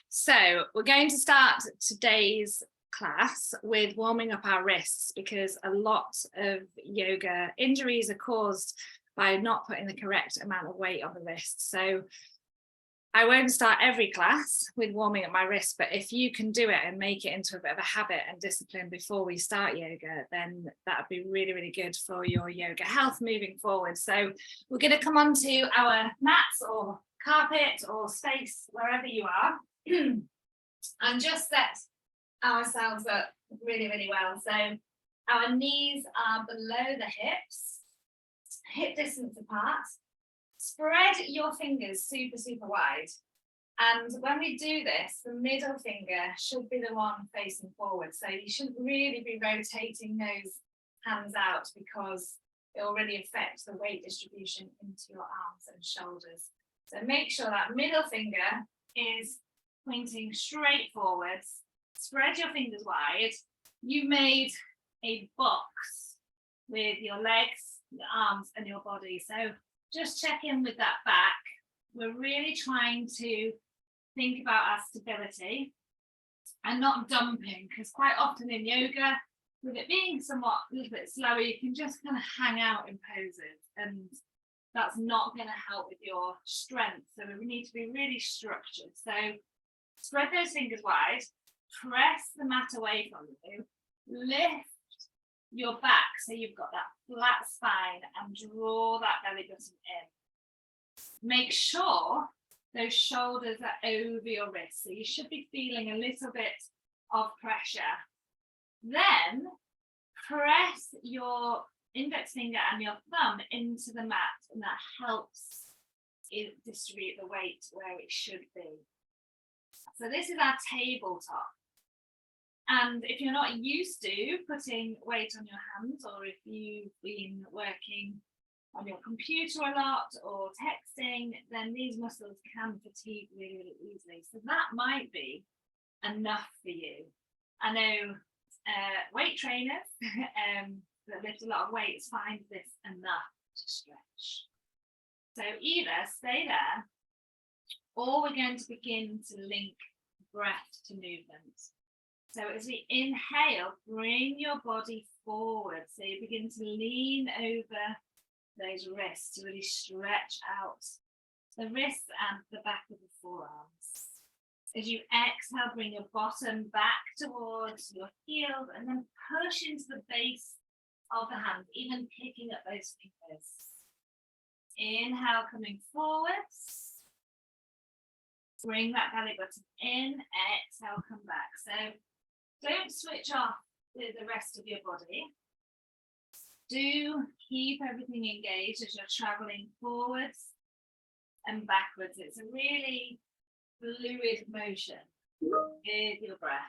So we're going to start today's class with warming up our wrists, because a lot of yoga injuries are caused by not putting the correct amount of weight on the wrist. So I won't start every class with warming up my wrists, but if you can do it and make it into a bit of a habit and discipline before we start yoga, then that would be really, really good for your yoga health moving forward. So we're going to come onto our mats or carpet or space, wherever you are, and just set ourselves up really, really well. So our knees are below the hips, hip distance apart. Spread your fingers super, super wide. And when we do this, the middle finger should be the one facing forward. So you shouldn't really be rotating those hands out, because it already affects the weight distribution into your arms and shoulders. So make sure that middle finger is pointing straight forwards. Spread your fingers wide. You made a box with your legs, your arms, and your body. So just check in with that back. We're really trying to think about our stability and not dumping, because quite often in yoga, with it being somewhat a little bit slower, you can just kind of hang out in poses, and that's not going to help with your strength. So we need to be really structured. So spread those fingers wide, press the mat away from you, lift your back so you've got that flat spine, and draw that belly button in. Make sure those shoulders are over your wrists, so you should be feeling a little bit of pressure. Then press your index finger and your thumb into the mat, and that helps it distribute the weight where it should be. So this is our tabletop. And if you're not used to putting weight on your hands, or if you've been working on your computer a lot or texting, then these muscles can fatigue really, really easily. So that might be enough for you. I know weight trainers that lift a lot of weights find this enough to stretch. So either stay there, or we're going to begin to link breath to movement. So as we inhale, bring your body forward. So you begin to lean over those wrists to really stretch out the wrists and the back of the forearms. As you exhale, bring your bottom back towards your heels, and then push into the base of the hands, even picking up those fingers. Inhale, coming forwards. Bring that belly button in. Exhale, come back. So don't switch off with the rest of your body. Do keep everything engaged as you're traveling forwards and backwards. It's a really fluid motion with your breath.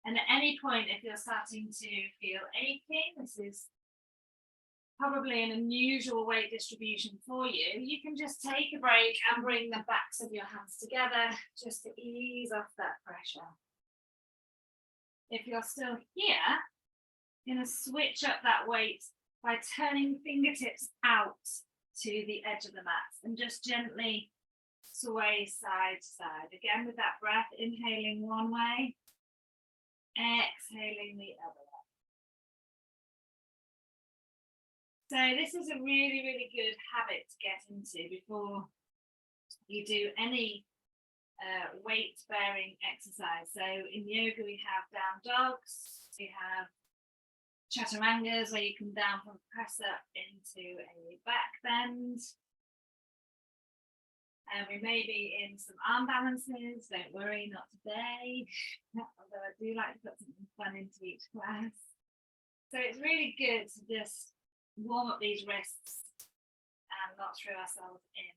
And at any point, if you're starting to feel aching, this is probably an unusual weight distribution for you, you can just take a break and bring the backs of your hands together just to ease off that pressure. If you're still here, you're going to switch up that weight by turning fingertips out to the edge of the mat and just gently sway side to side. Again, with that breath, inhaling one way, exhaling the other way. So this is a really, really good habit to get into before you do any weight-bearing exercise. So in yoga, we have down dogs, we have chaturangas, where you come down from press up into a back bend. And we may be in some arm balances. Don't worry, not today. Although I do like to put something fun into each class. So it's really good to just warm up these wrists and not throw ourselves in.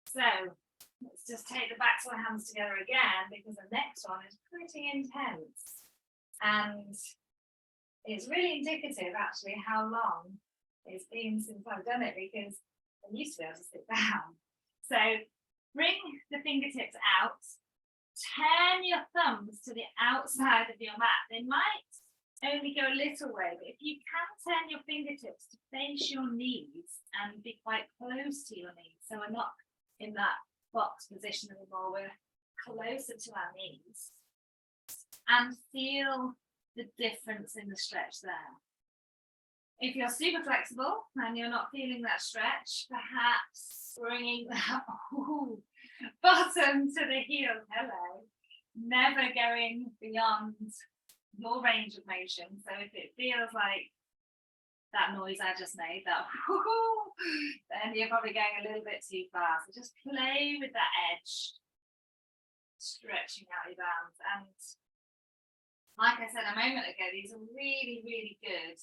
So let's just take the backs of our hands together again, because the next one is pretty intense. And it's really indicative, actually, how long it's been since I've done it, because I used to be able to sit down. So bring the fingertips out, turn your thumbs to the outside of your mat. They might only go a little way, but if you can turn your fingertips to face your knees and be quite close to your knees, so we're not in that box position anymore. We're closer to our knees. And feel the difference in the stretch there. If you're super flexible and you're not feeling that stretch, perhaps bringing that bottom to the heel, hello, never going beyond your range of motion. So if it feels like that noise I just made, that then you're probably going a little bit too far. So just play with that edge, stretching out your bands. And like I said a moment ago, these are really, really good,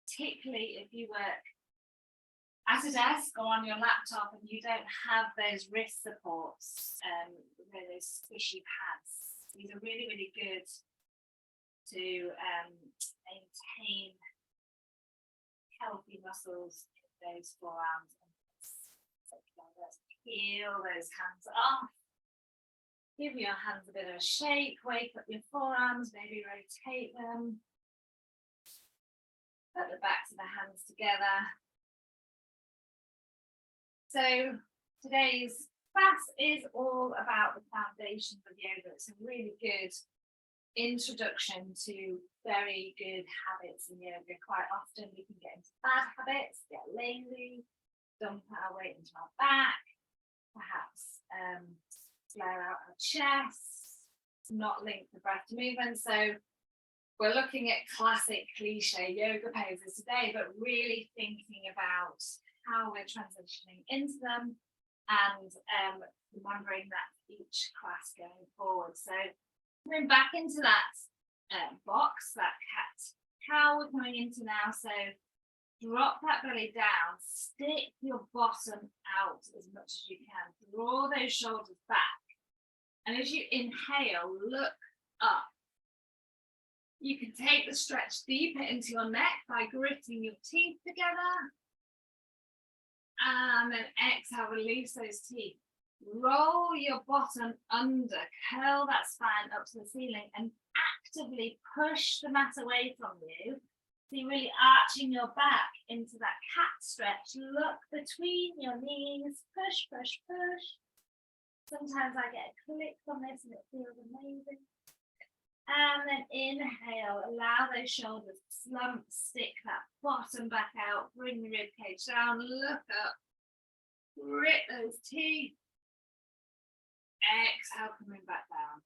particularly if you work at a desk or on your laptop and you don't have those wrist supports, those squishy pads. These are really, really good to maintain healthy muscles in those forearms. So let's peel those hands off. Give your hands a bit of a shake, wake up your forearms, maybe rotate them. Put the backs of the hands together. So today's class is all about the foundations of yoga. It's a really good introduction to very good habits in yoga. Quite often we can get into bad habits, get lazy, dump our weight into our back, perhaps flare out our chest, not link the breath to movement. So we're looking at classic cliche yoga poses today, but really thinking about how we're transitioning into them and remembering that each class going forward. So coming back into that box, that cat-cow we're coming into now. So drop that belly down, stick your bottom out as much as you can, draw those shoulders back. And as you inhale, look up. You can take the stretch deeper into your neck by gritting your teeth together. And then exhale, release those teeth. Roll your bottom under, curl that spine up to the ceiling and actively push the mat away from you. So you're really arching your back into that cat stretch. Look between your knees, push, push, push. Sometimes I get a click on this and it feels amazing. And then inhale, allow those shoulders to slump, stick that bottom back out, bring the rib cage down, look up, grit those teeth. Exhale, coming back down.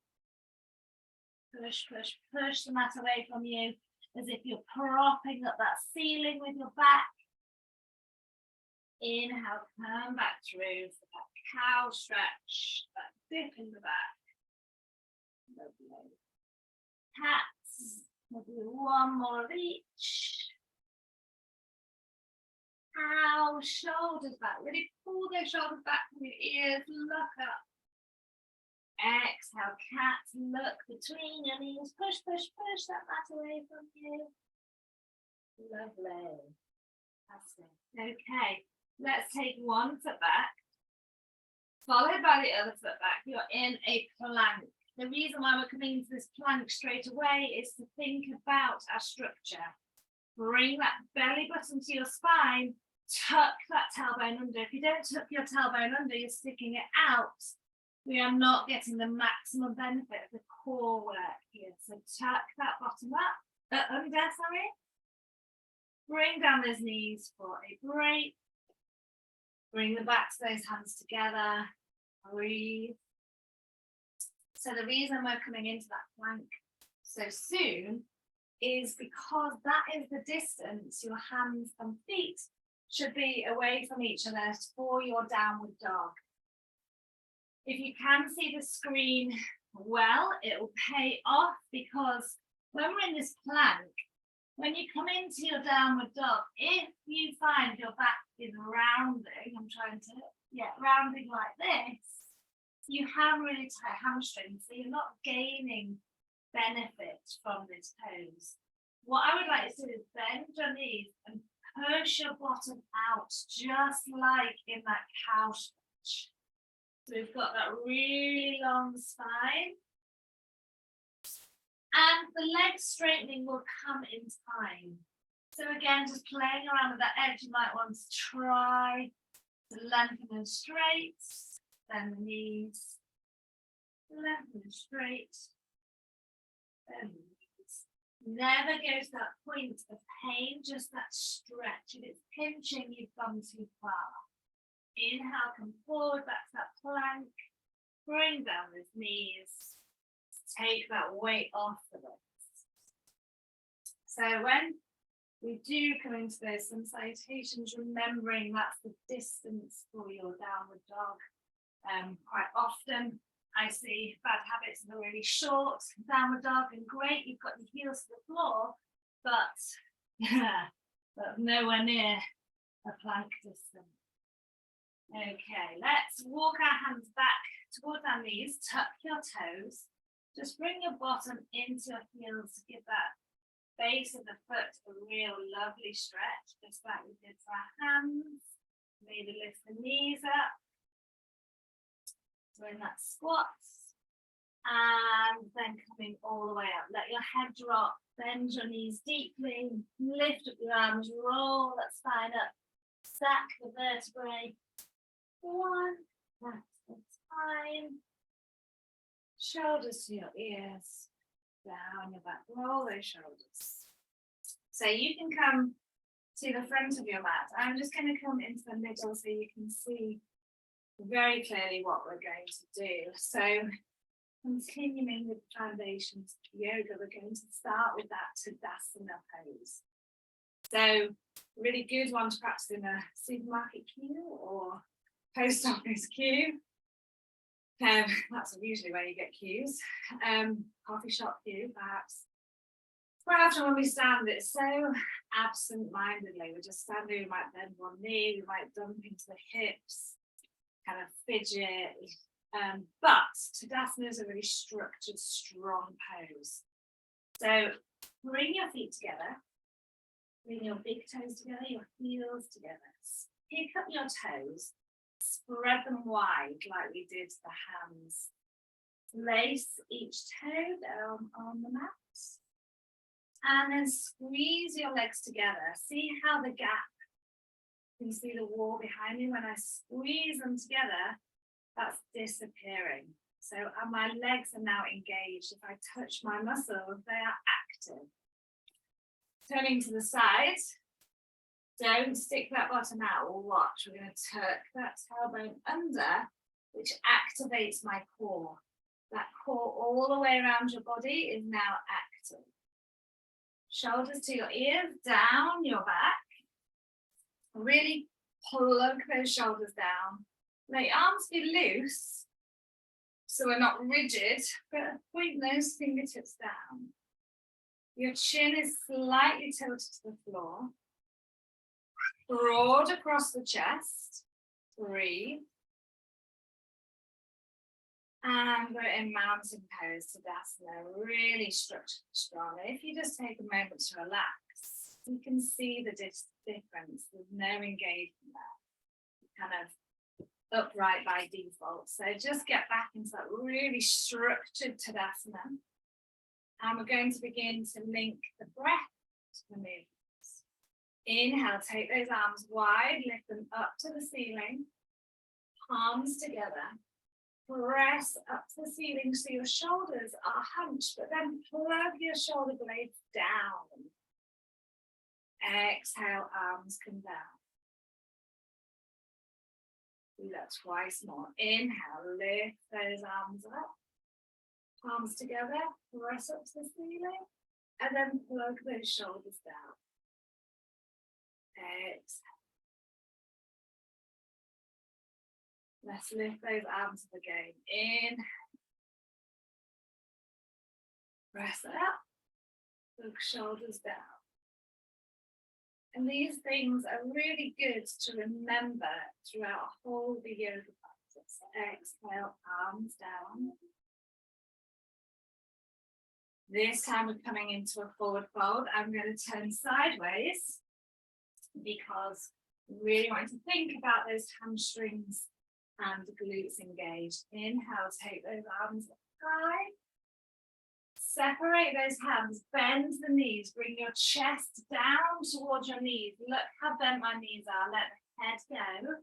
Push, push, push the mat away from you as if you're propping up that ceiling with your back. Inhale, come back through for that cow stretch, that dip in the back. Lovely. Cats, we'll do one more of each. Cow, shoulders back, really pull those shoulders back from your ears, look up. Exhale, cat, look between your knees, push, push, push that mat away from you. Lovely. Fantastic. Okay, let's take one foot back, followed by the other foot back. You're in a plank. The reason why we're coming into this plank straight away is to think about our structure. Bring that belly button to your spine, tuck that tailbone under. If you don't tuck your tailbone under, you're sticking it out. We are not getting the maximum benefit of the core work here. So tuck that bottom up, under, sorry. Bring down those knees for a break. Bring the backs of those hands together. Breathe. So the reason we're coming into that plank so soon is because that is the distance your hands and feet should be away from each other for your downward dog. If you can see the screen well, it will pay off because when we're in this plank, when you come into your downward dog, if you find your back is rounding, rounding like this, you have really tight hamstrings, so you're not gaining benefit from this pose. What I would like you to do is bend your knees and push your bottom out, just like in that cow stretch. So we've got that really long spine. And the leg straightening will come in time. So again, just playing around with that edge, you might want to try to lengthen them straight. Bend the knees. Left and straight. Bend the knees. Never go to that point of pain, just that stretch. If it's pinching, you've gone too far. Inhale, come forward, back to that plank. Bring down those knees. Take that weight off the legs. So when we do come into those sun salutations, remembering that's the distance for your downward dog. Quite often I see bad habits that are really short, downward dog, and great, you've got your heels to the floor, but nowhere near a plank distance. Okay, let's walk our hands back towards our knees, tuck your toes, just bring your bottom into your heels to give that base of the foot a real lovely stretch, just like we did for our hands. Maybe lift the knees up. So in that squat, and then coming all the way up. Let your head drop, bend your knees deeply, lift up your arms, roll that spine up, stack the vertebrae. One at a time. Shoulders to your ears, down your back, roll those shoulders. So you can come to the front of your mat. I'm just going to come into the middle so you can see very clearly what we're going to do. So continuing with foundations of yoga, we're going to start with that Tadasana pose. So really good one to practice in a supermarket queue or post office queue. That's usually where you get queues. Coffee shop queue, perhaps. Quite often when we stand, it's so absent-mindedly. We're just standing, we might bend one knee, we might dump into the hips, kind of fidget. But Tadasana is a really structured, strong pose. So bring your feet together, bring your big toes together, your heels together. Pick up your toes, spread them wide like we did the hands. Place each toe down on the mat. And then squeeze your legs together. See how the gap, you can see the wall behind me. When I squeeze them together, that's disappearing. So my legs are now engaged. If I touch my muscles, they are active. Turning to the side. Don't stick that bottom out or watch. We're going to tuck that tailbone under, which activates my core. That core all the way around your body is now active. Shoulders to your ears, down your back. Really plug those shoulders down. Let your arms be loose, so we're not rigid, but point those fingertips down. Your chin is slightly tilted to the floor. Broad across the chest. Breathe. And we're in mountain pose, Tadasana, really structured and strong. And if you just take a moment to relax, you can see the difference. There's no engagement there. Kind of upright by default. So just get back into that really structured Tadasana. And we're going to begin to link the breath to the movements. Inhale, take those arms wide, lift them up to the ceiling, palms together. Press up to the ceiling so your shoulders are hunched, but then plug your shoulder blades down. Exhale, arms come down. Do that twice more. Inhale, lift those arms up. Palms together, press up to the ceiling, and then plug those shoulders down. Exhale. Let's lift those arms up again. Inhale. Press up. Plug shoulders down. And these things are really good to remember throughout whole the yoga practice. Exhale, arms down. This time we're coming into a forward fold. I'm going to turn sideways because we really want to think about those hamstrings and glutes engaged. Inhale, take those arms up high. Separate those hands, bend the knees, bring your chest down towards your knees. Look how bent my knees are. Let the head go.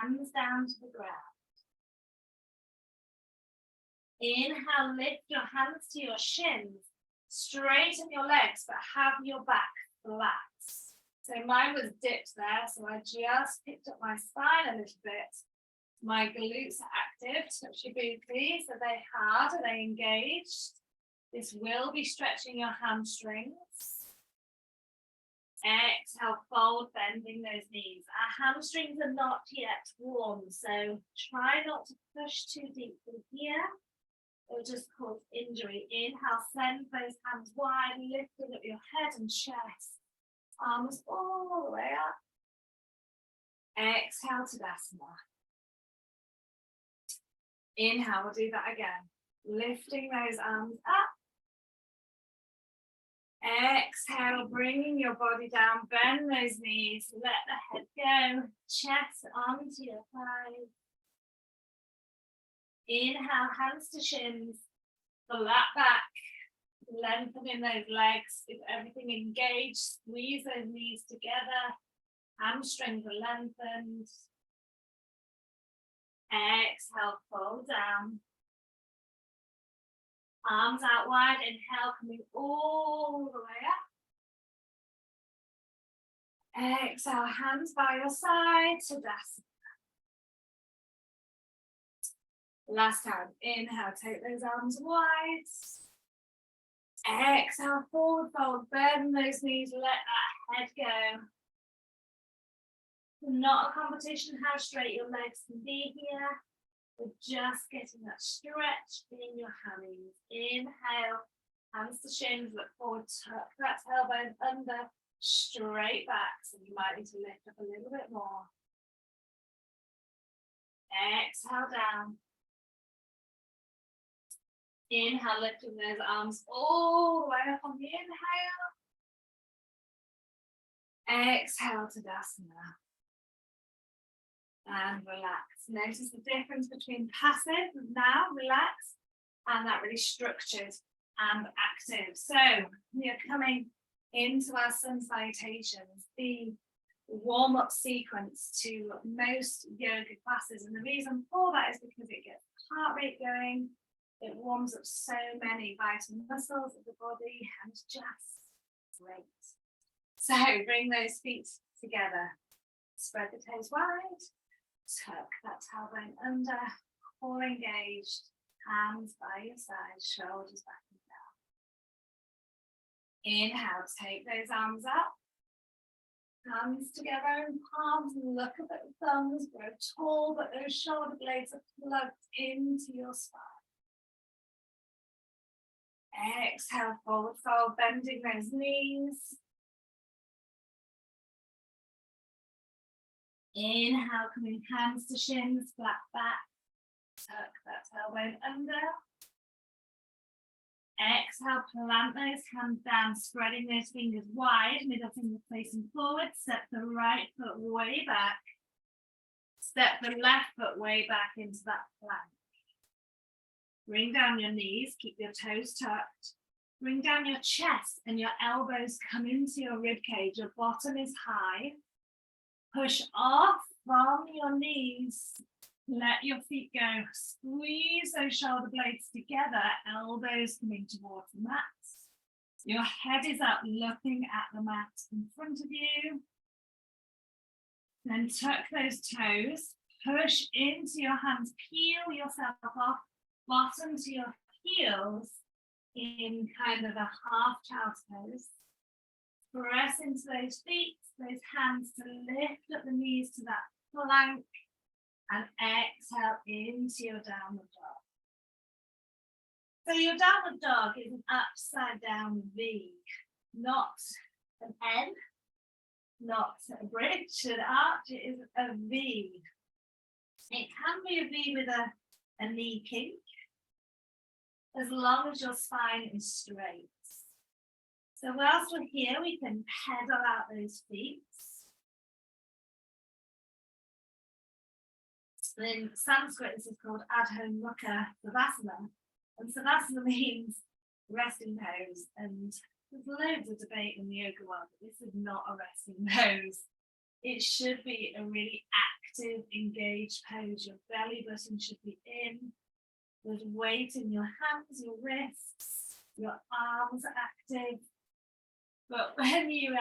Hands down to the ground. Inhale, lift your hands to your shins. Straighten your legs, but have your back flat. So mine was dipped there, so I just picked up my spine a little bit. My glutes are active, touch your booty. So they hard, are they engaged? This will be stretching your hamstrings. Exhale, fold, bending those knees. Our hamstrings are not yet warm, so try not to push too deeply here. It'll just cause injury. Inhale, send those hands wide, lifting up your head and chest. Arms all the way up. Exhale, Tadasana. Inhale, we'll do that again. Lifting those arms up. Exhale, bringing your body down, bend those knees, let the head go, chest onto your thighs. Inhale, hands to shins, flat back, lengthening those legs, with everything engaged, squeeze those knees together, hamstrings are lengthened. Exhale, fold down. Arms out wide, inhale, coming all the way up. Exhale, hands by your side, Tadasana. Last time, inhale, take those arms wide. Exhale, forward fold, bend those knees, let that head go. Not a competition how straight your legs can be here. We're just getting that stretch in your hammies. Inhale, hands to shins, look forward, tuck that tailbone under, straight back. So you might need to lift up a little bit more. Exhale down. Inhale, lifting those arms all the way up on the inhale. Exhale, Tadasana. And relax. Notice the difference between passive, now relax, and that really structured and active. So we are coming into our sun salutations, the warm-up sequence to most yoga classes. And the reason for that is because it gets heart rate going, it warms up so many vital muscles of the body, and it's just great. So bring those feet together, spread the toes wide. Tuck that tailbone under, core engaged, hands by your side, shoulders back and down. Inhale, take those arms up, hands together in palms, look up at the thumbs, grow tall, but those shoulder blades are plugged into your spine. Exhale, forward fold, bending those knees. Inhale, coming hands to shins, flat back. Tuck that tailbone under. Exhale, plant those hands down, spreading those fingers wide, middle finger facing forward. Step the right foot way back. Step the left foot way back into that plank. Bring down your knees, keep your toes tucked. Bring down your chest and your elbows come into your rib cage. Your bottom is high. Push off from your knees. Let your feet go. Squeeze those shoulder blades together, elbows coming towards the mat. Your head is up, looking at the mat in front of you. Then tuck those toes. Push into your hands. Peel yourself off, bottom to your heels in kind of a half child's pose. Press into those feet, those hands to lift up the knees to that plank, and exhale into your downward dog. So your downward dog is an upside down V, not an N, not a bridge, an arch, it is a V. It can be a V with a knee kink, as long as your spine is straight. So whilst we're here, we can pedal out those feet. In Sanskrit, this is called Adho Mukha Savasana. And Savasana means resting pose. And there's loads of debate in the yoga world, but this is not a resting pose. It should be a really active, engaged pose. Your belly button should be in. There's weight in your hands, your wrists, your arms are active. But when you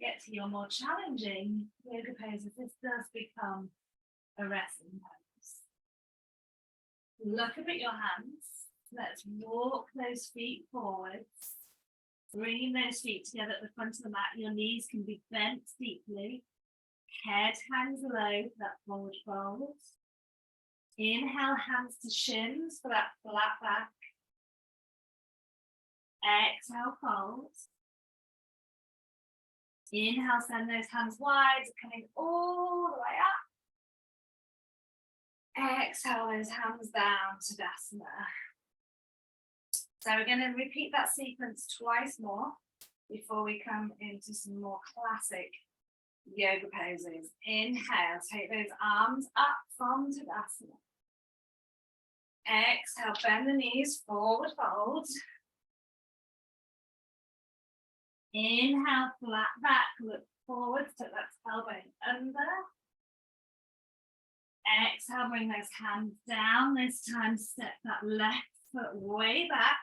get to your more challenging yoga poses, this does become a resting pose. Look up at your hands. Let's walk those feet forwards. Bringing those feet together at the front of the mat. Your knees can be bent deeply. Head hangs low for that forward fold. Inhale, hands to shins for that flat back. Exhale, fold. Inhale, send those hands wide, coming all the way up. Exhale those hands down to Tadasana. So we're going to repeat that sequence twice more before we come into some more classic yoga poses. Inhale, take those arms up from Tadasana. Exhale, bend the knees, forward fold. Inhale, flat back, look forward, tuck that elbow under. Exhale, bring those hands down. This time, step that left foot way back.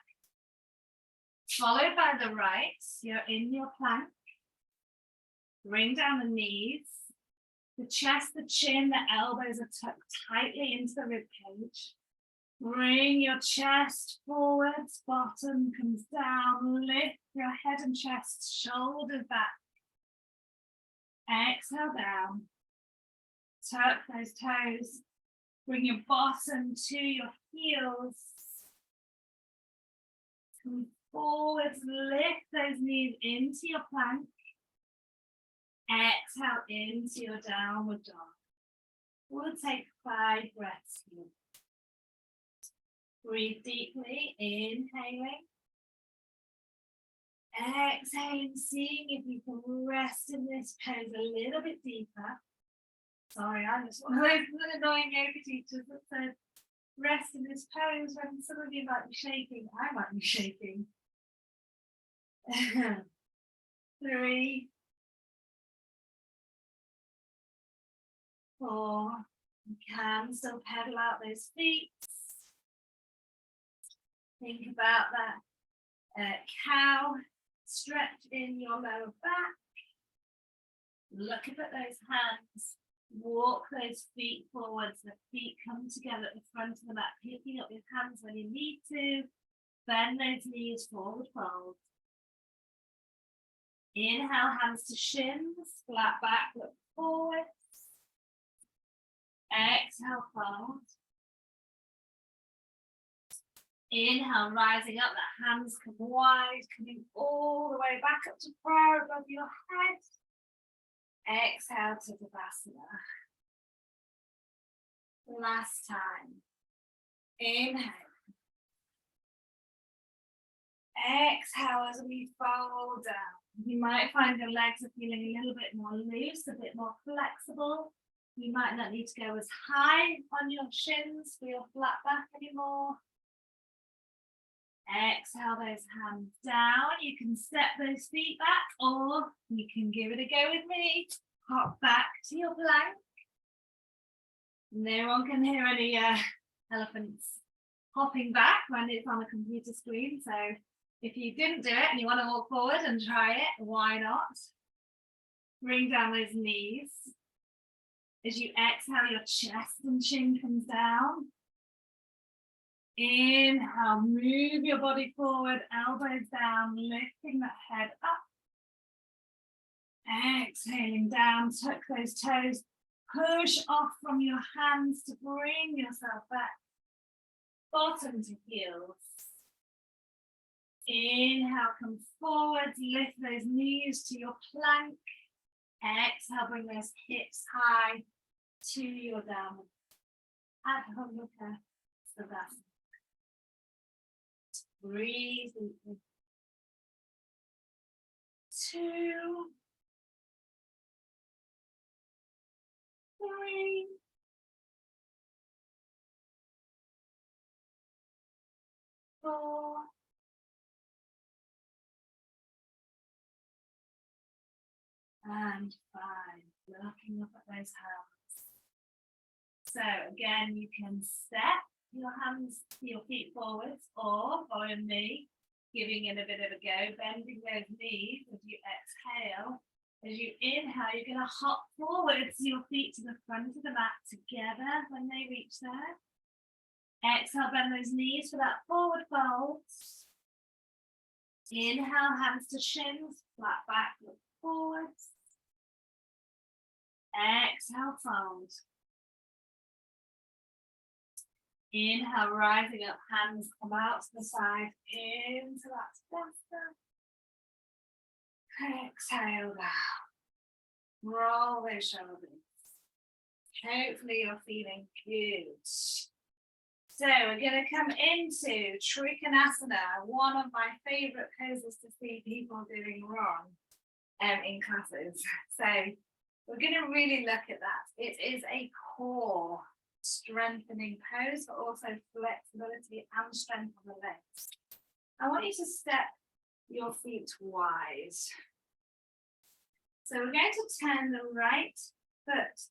Followed by the right, you're in your plank. Bring down the knees, the chest, the chin, the elbows are tucked tightly into the rib cage. Bring your chest forwards, bottom comes down, lift your head and chest, shoulders back. Exhale down, tuck those toes, bring your bottom to your heels. Come forwards, lift those knees into your plank. Exhale into your downward dog. We'll take 5 breaths here. Breathe deeply, inhaling. Exhaling, seeing if you can rest in this pose a little bit deeper. Sorry, I'm just one of those annoying yoga teachers that said, rest in this pose when some of you might be shaking. I might be shaking. 3, 4. You can still pedal out those feet. Think about that cow stretch in your lower back. Look up at those hands. Walk those feet forwards. The feet come together at the front of the mat, picking up your hands when you need to. Bend those knees, forward fold. Inhale, hands to shins, flat back, look forwards. Exhale, fold. Inhale, rising up, the hands come wide, coming all the way back up to prayer above your head. Exhale to Tadasana. Last time. Inhale. Exhale as we fold down. You might find your legs are feeling a little bit more loose, a bit more flexible. You might not need to go as high on your shins for your flat back anymore. Exhale those hands down. You can step those feet back, or you can give it a go with me. Hop back to your plank. No one can hear any elephants hopping back when it's on a computer screen. So if you didn't do it and you want to walk forward and try it, why not? Bring down those knees. As you exhale, your chest and chin comes down. Inhale, move your body forward, elbows down, lifting that head up. Exhaling down, tuck those toes, push off from your hands to bring yourself back. Bottom to heels. Inhale, come forward, lift those knees to your plank. Exhale, bring those hips high to your downward. Adho Mukha Savasana. Breathe deeply. 2, 3, 4, and 5. Looking up at those hands. So again, you can step your hands to your feet forwards, or follow me, giving it a bit of a go, bending those knees as you exhale. As you inhale, you're going to hop forwards, your feet to the front of the mat together when they reach there. Exhale, bend those knees for that forward fold. Inhale, hands to shins, flat back, look forwards. Exhale, fold. Inhale, rising up, hands come out to the side, into that Tadasana. Exhale down. Roll those shoulders. Hopefully you're feeling good. So we're going to come into Trikonasana, one of my favourite poses to see people doing wrong in classes. So we're going to really look at that. It is a core strengthening pose, but also flexibility and strength on the legs. I want you to step your feet wide. So we're going to turn the right foot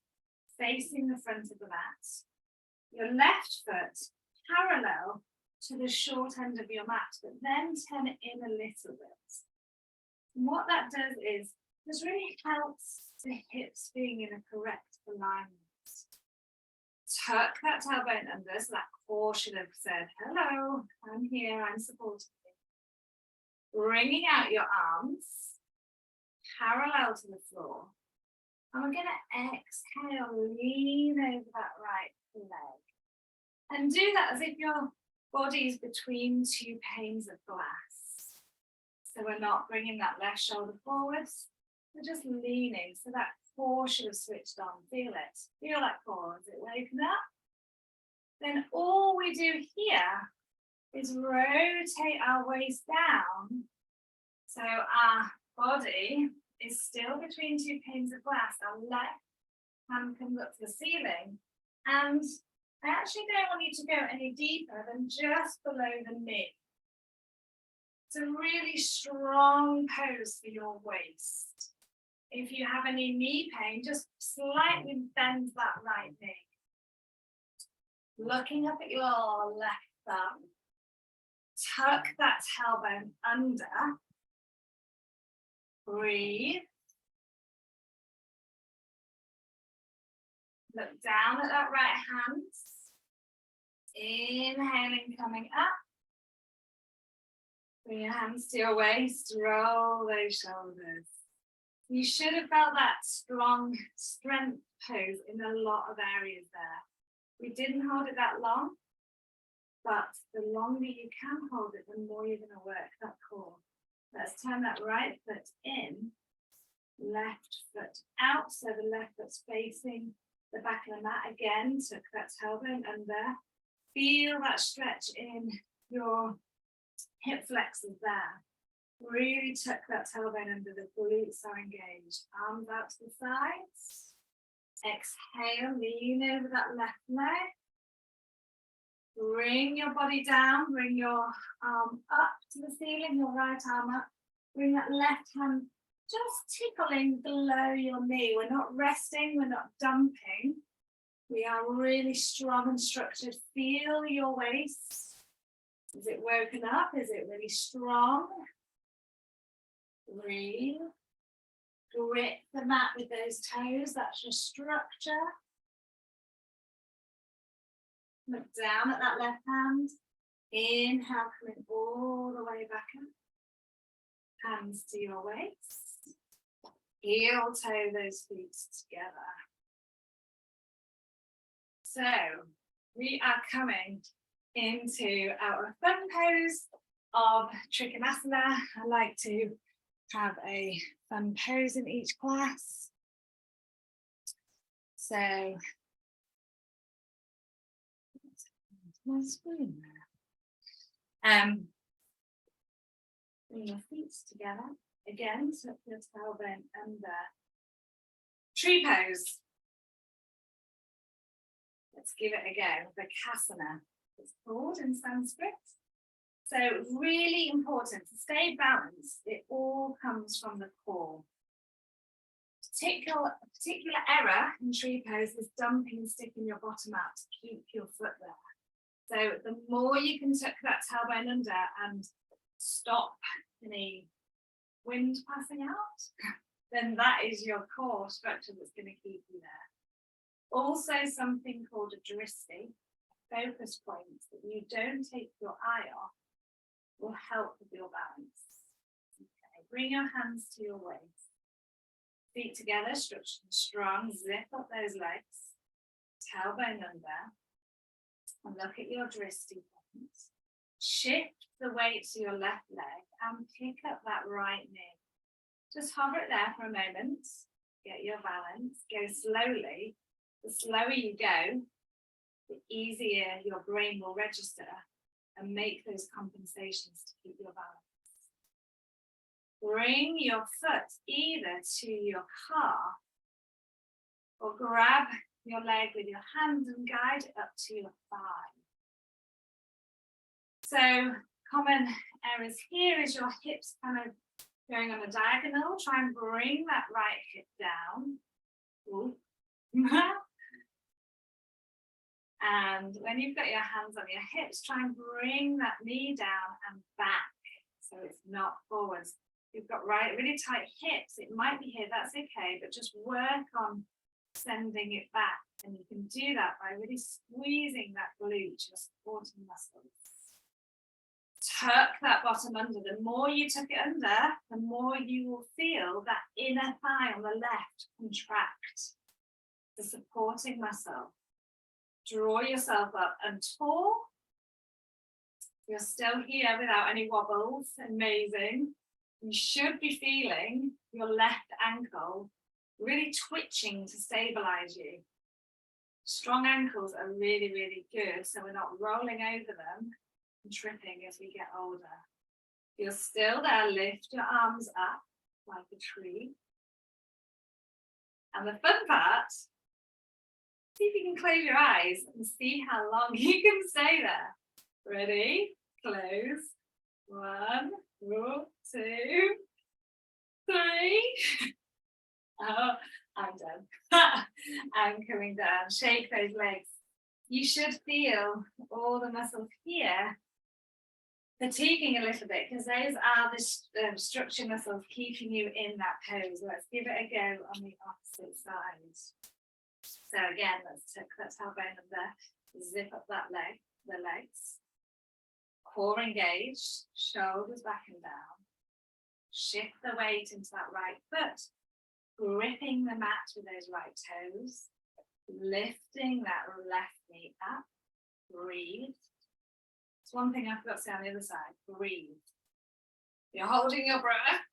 facing the front of the mat, your left foot parallel to the short end of your mat, but then turn it in a little bit. And what that does is this really helps the hips being in a correct alignment. Tuck that tailbone under, so that core should have said, hello, I'm here, I'm supporting you. Bringing out your arms parallel to the floor. And we're going to exhale, lean over that right leg. And do that as if your body is between two panes of glass. So we're not bringing that left shoulder forwards, we're just leaning. So that core should have switched on. Feel it. Feel that core. Is it waking up? Then all we do here is rotate our waist down. So our body is still between two panes of glass. Our left hand comes up to the ceiling. And I actually don't want you to go any deeper than just below the knee. It's a really strong pose for your waist. If you have any knee pain, just slightly bend that right knee. Looking up at your left thumb, tuck that tailbone under. Breathe. Look down at that right hand. Inhaling, coming up. Bring your hands to your waist, roll those shoulders. You should have felt that strong strength pose in a lot of areas there. We didn't hold it that long, but the longer you can hold it, the more you're going to work that core. Let's turn that right foot in, left foot out, so the left foot's facing the back of the mat again, tuck that tailbone under. Feel that stretch in your hip flexors there. Really tuck that tailbone under, the glutes are engaged. Arms out to the sides. Exhale, lean over that left leg. Bring your body down, bring your arm up to the ceiling, your right arm up. Bring that left hand just tickling below your knee. We're not resting, we're not dumping. We are really strong and structured. Feel your waist. Is it woken up? Is it really strong? Breathe. Grip the mat with those toes. That's your structure. Look down at that left hand. Inhale, coming all the way back up. Hands to your waist. Heel toe those feet together. So we are coming into our fun pose of Trikonasana. I like to have a fun pose in each class. So my screen there. Bring your feet together. Again, tuck your tailbone under. Tree pose. Let's give it a go. Bakasana. It's called in Sanskrit. So really important to stay balanced. It all comes from the core. Particular error in tree pose is dumping and sticking your bottom out to keep your foot there. So the more you can tuck that tailbone under and stop any wind passing out, then that is your core structure that's going to keep you there. Also something called a drishti, focus points that you don't take your eye off, will help with your balance. Okay, bring your hands to your waist. Feet together, stretched and strong, zip up those legs, tailbone under, and look at your drishti points. Shift the weight to your left leg and pick up that right knee. Just hover it there for a moment, get your balance, go slowly. The slower you go, the easier your brain will register and make those compensations to keep your balance. Bring your foot either to your calf or grab your leg with your hand and guide it up to your thigh. So common errors here is your hips kind of going on a diagonal. Try and bring that right hip down. Ooh. And when you've got your hands on your hips, try and bring that knee down and back so it's not forwards. You've got really tight hips, it might be here, that's okay, but just work on sending it back. And you can do that by really squeezing that glute, your supporting muscles. Tuck that bottom under. The more you tuck it under, the more you will feel that inner thigh on the left contract, the supporting muscle. Draw yourself up and tall. You're still here without any wobbles. Amazing. You should be feeling your left ankle really twitching to stabilize you. Strong ankles are really, really good, so we're not rolling over them and tripping as we get older. You're still there, lift your arms up like a tree. And the fun part, see if you can close your eyes and see how long you can stay there. Ready? Close. 1, 2, 3. Oh, I'm done. I'm coming down. Shake those legs. You should feel all the muscles here fatiguing a little bit because those are the structure muscles keeping you in that pose. Let's give it a go on the opposite side. So again, let's tuck that tailbone under, zip up that leg, the legs. Core engaged, shoulders back and down. Shift the weight into that right foot, gripping the mat with those right toes, lifting that left knee up. Breathe. It's one thing I forgot to say on the other side. Breathe. You're holding your breath,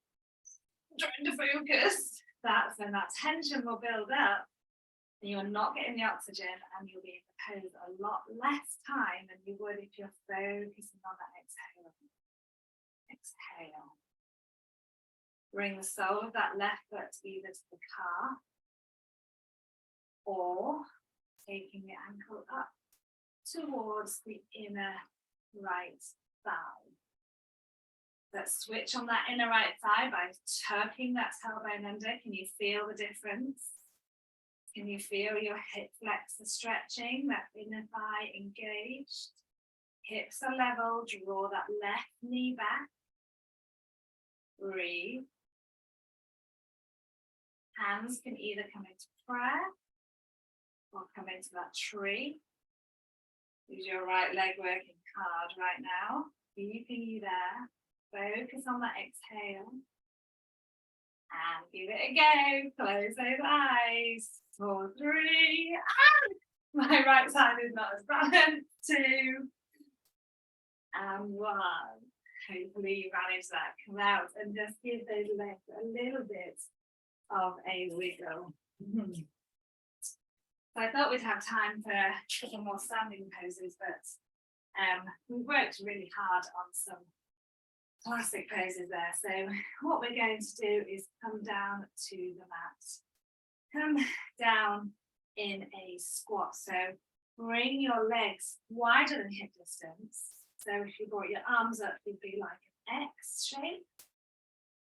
trying to focus. That's when that tension will build up. And you're not getting the oxygen, and you'll be in the pose a lot less time than you would if you're focusing on that exhale. Exhale. Bring the sole of that left foot either to the calf or taking the ankle up towards the inner right thigh. Let's switch on that inner right thigh by tucking that tailbone under. Can you feel the difference? Can you feel your hip flexor stretching, that inner thigh engaged? Hips are level, draw that left knee back. Breathe. Hands can either come into prayer or come into that tree. Use your right leg working hard right now, keeping you there. Focus on that exhale. And give it a go. Close those eyes. 4, 3. My right side is not as balanced. 2. And 1. Hopefully you manage that. Come out and just give those legs a little bit of a wiggle. So I thought we'd have time for a couple more standing poses, but we've worked really hard on some classic poses there. So what we're going to do is come down to the mat. Come down in a squat. So bring your legs wider than hip distance. So if you brought your arms up, you'd be like an X shape.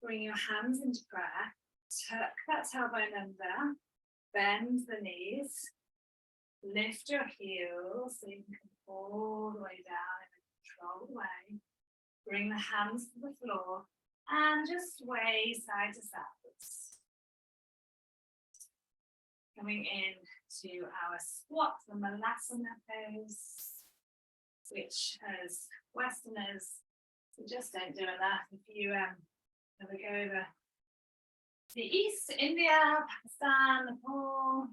Bring your hands into prayer. Tuck that tailbone under. Bend the knees. Lift your heels so you can all the way down in a controlled way. Bring the hands to the floor and just sway side to side. Coming in to our squat, the Malasana pose, which as Westerners, we just don't do enough. If you ever go over to the East, India, Pakistan, Nepal,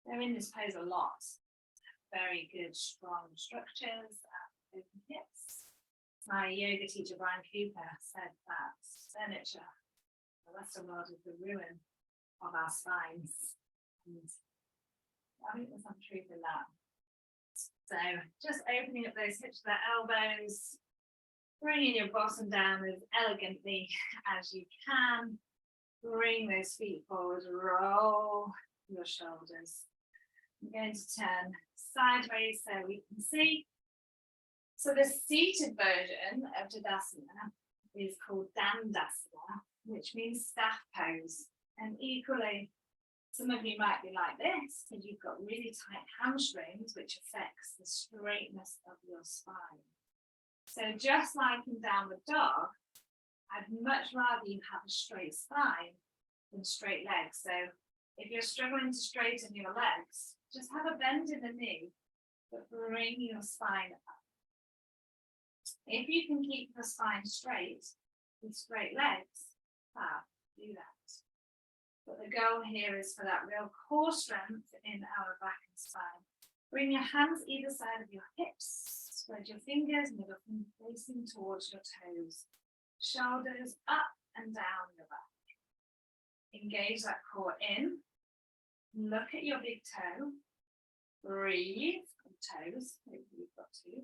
they're in this pose a lot. Very good, strong structures, open hips. My yoga teacher, Brian Cooper, said that furniture, the Western world is the ruin of our spines. And I think there's some truth in that. So just opening up those hips to the elbows, bringing your bottom down as elegantly as you can. Bring those feet forward, roll your shoulders. I'm going to turn sideways so we can see. So the seated version of Tadasana is called Dandasana, which means staff pose. And equally, some of you might be like this, because you've got really tight hamstrings, which affects the straightness of your spine. So just like in downward dog, I'd much rather you have a straight spine than straight legs. So if you're struggling to straighten your legs, just have a bend in the knee, but bring your spine up. If you can keep the spine straight with straight legs, do that. But the goal here is for that real core strength in our back and spine. Bring your hands either side of your hips, spread your fingers, middle finger facing towards your toes. Shoulders up and down your back. Engage that core in. Look at your big toe. Breathe on toes. Hopefully you've got two.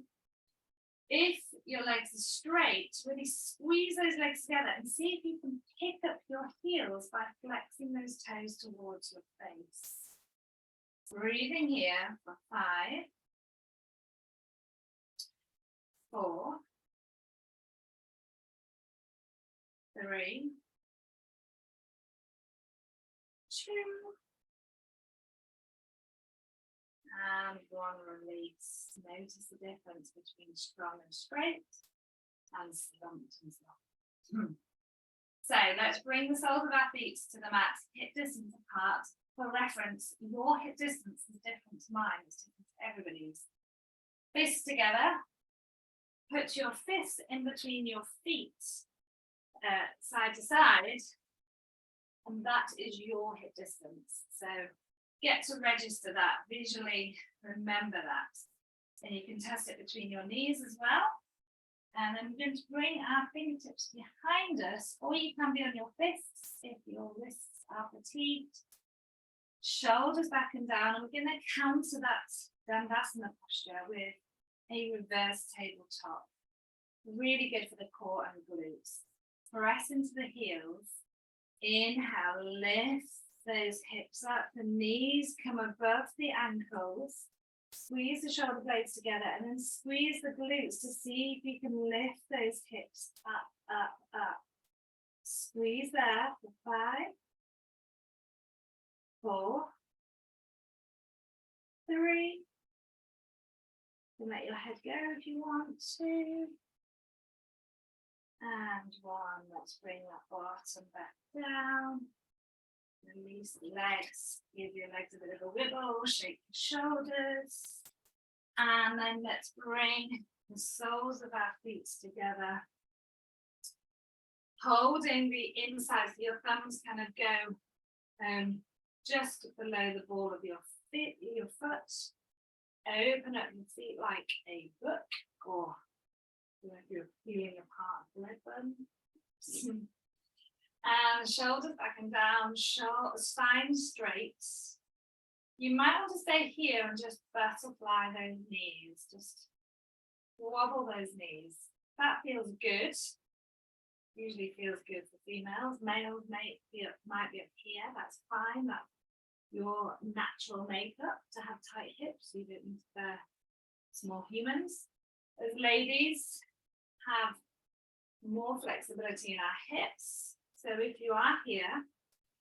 If your legs are straight, really squeeze those legs together and see if you can pick up your heels by flexing those toes towards your face. Breathing here for 5, 4, 3, 2, and 1, release. Notice the difference between strong and straight and slumped and soft. So let's bring the soles of our feet to the mat, hip distance apart. For reference, your hip distance is different to mine, it's different to everybody's. Fists together. Put your fists in between your feet, side to side, and that is your hip distance. So get to register that, visually remember that. And you can test it between your knees as well. And then we're going to bring our fingertips behind us, or you can be on your fists if your wrists are fatigued. Shoulders back and down, and we're going to counter that Dandasana posture with a reverse tabletop. Really good for the core and glutes. Press into the heels. Inhale, lift those hips up, the knees come above the ankles. Squeeze the shoulder blades together and then squeeze the glutes to see if you can lift those hips up, up, up. Squeeze there for 5, 4, 3. And let your head go if you want to. And 1. Let's bring that bottom back down. Release the legs, give your legs a bit of a wiggle, shake the shoulders. And then let's bring the soles of our feet together. Holding the insides, your thumbs kind of go just below the ball of your foot. Open up your feet like a book, or if you're feeling a part of the button. And shoulders back and down, spine straight. You might want to stay here and just butterfly those knees. Just wobble those knees. That feels good. Usually feels good for females. Males might be up here. That's fine. That's your natural makeup to have tight hips. You don't need to bear small humans. As ladies have more flexibility in our hips. So if you are here,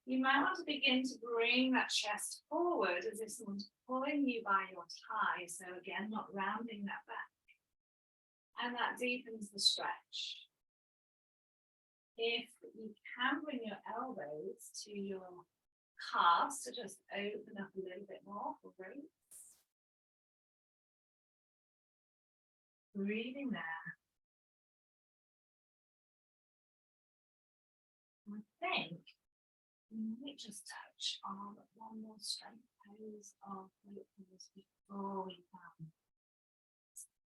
You might want to begin to bring that chest forward as if someone's pulling you by your tie. So again, not rounding that back. And that deepens the stretch. If you can bring your elbows to your calves to just open up a little bit more for roots. Breathing there. I think we might just touch on one more strength pose of float pose before we come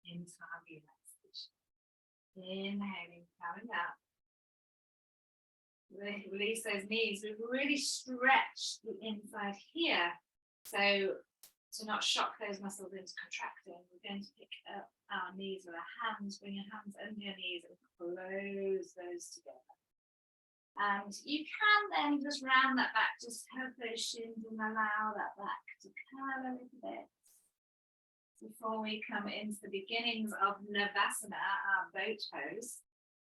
into our relaxation. Inhaling, coming up. Release those knees. We've really stretched the inside here. So to not shock those muscles into contracting, we're going to pick up our knees with our hands, bring your hands under your knees and close those together. And you can then just round that back, just hug those shins and allow that back to curl a little bit. Before we come into the beginnings of Navasana, our boat pose.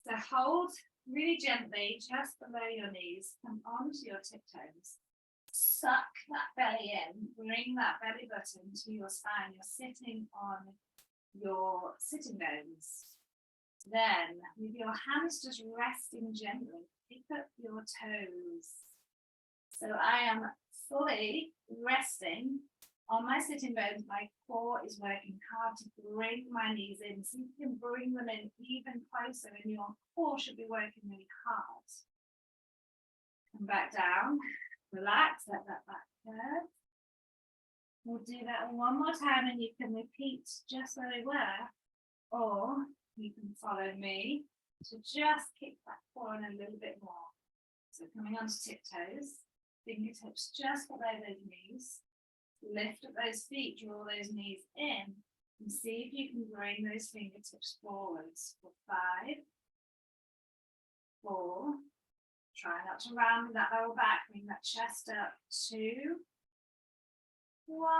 So hold really gently just below your knees, come onto your tiptoes. Suck that belly in, bring that belly button to your spine. You're sitting on your sitting bones. Then, with your hands just resting gently, pick up your toes. So I am fully resting on my sitting bones. My core is working hard to bring my knees in. So you can bring them in even closer and your core should be working really hard. Come back down, relax, let that back curve. We'll do that one more time and you can repeat just where we were, or you can follow me to just kick that core in a little bit more. So coming onto tiptoes, fingertips just below those knees. Lift up those feet, draw those knees in, and see if you can bring those fingertips forwards for 5, 4, try not to round that lower back, bring that chest up, 2, 1,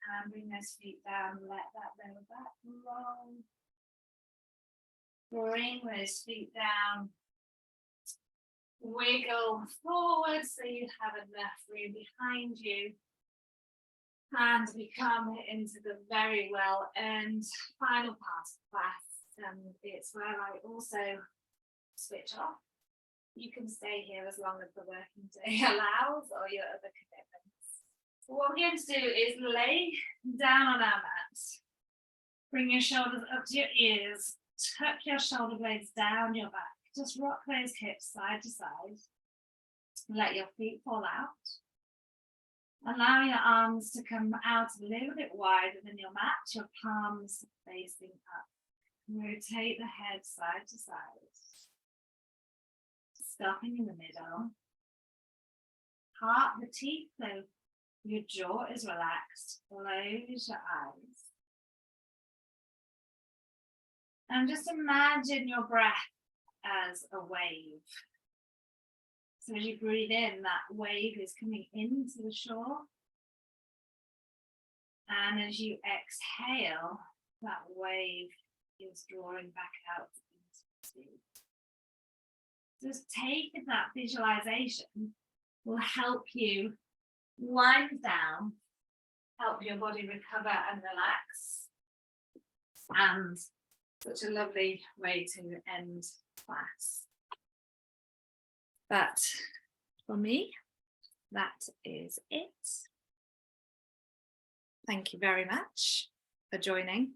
and bring those feet down, let that lower back roll. Bring those feet down, wiggle forward so you have enough room behind you. And we come into the very well earned final part of class, and it's where I also switch off. You can stay here as long as the working day allows or your other commitments. So what we're going to do is lay down on our mat, bring your shoulders up to your ears, tuck your shoulder blades down your back, just rock those hips side to side, let your feet fall out. Allow your arms to come out a little bit wider than your mat, your palms facing up. Rotate the head side to side. Stopping in the middle. Part the teeth so your jaw is relaxed. Close your eyes. And just imagine your breath as a wave. So as you breathe in, that wave is coming into the shore. And as you exhale, that wave is drawing back out into the sea. Just taking that visualization will help you wind down, help your body recover and relax. And such a lovely way to end class. But for me, that is it. Thank you very much for joining.